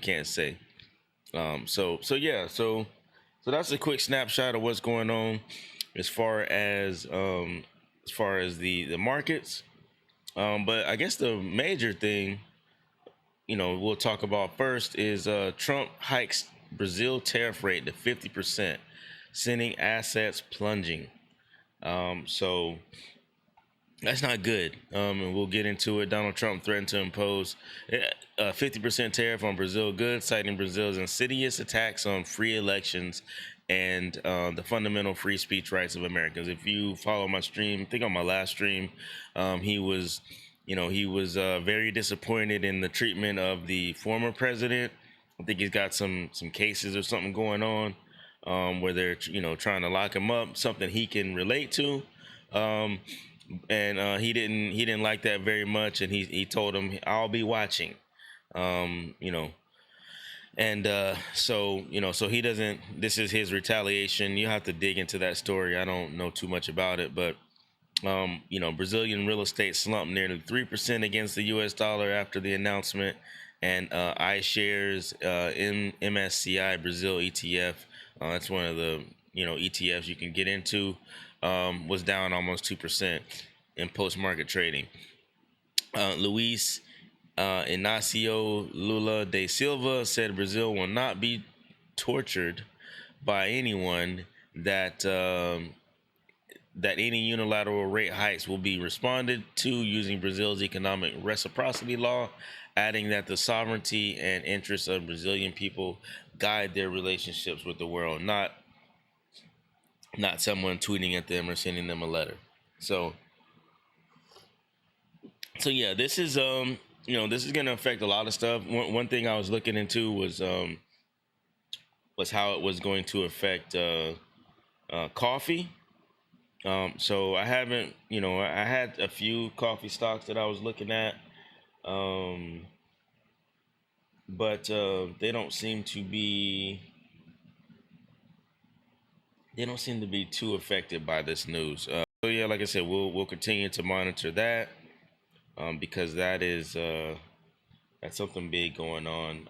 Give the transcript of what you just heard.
Can't say. So that's a quick snapshot of what's going on as far as the markets. But I guess the major thing, we'll talk about first is Trump hikes Brazil tariff rate to 50%, sending assets plunging. So that's not good. And we'll get into it. Donald Trump threatened to impose a 50% tariff on Brazil goods, citing Brazil's insidious attacks on free elections and the fundamental free speech rights of Americans. If you follow my stream, I think on my last stream, he was, very disappointed in the treatment of the former president. I think he's got some cases or something going on where they're, trying to lock him up, something he can relate to. And he didn't like that very much, and he told him, "I'll be watching," you know. And so he doesn't. This is his retaliation. You have to dig into that story. I don't know too much about it, but Brazilian real estate slumped nearly 3% against the U.S. dollar after the announcement, and iShares MSCI Brazil ETF. That's one of the ETFs you can get into. Was down almost 2% in post-market trading. Luis Inacio Lula da Silva said Brazil will not be tortured by anyone, that any unilateral rate hikes will be responded to using Brazil's economic reciprocity law, adding that the sovereignty and interests of Brazilian people guide their relationships with the world, not someone tweeting at them or sending them a letter. So yeah, this is this is going to affect a lot of stuff. One thing I was looking into was how it was going to affect coffee. So I haven't, I had a few coffee stocks that I was looking at, but they don't seem to be too affected by this news. So yeah, like I said, we'll continue to monitor that, because that is that's something big going on.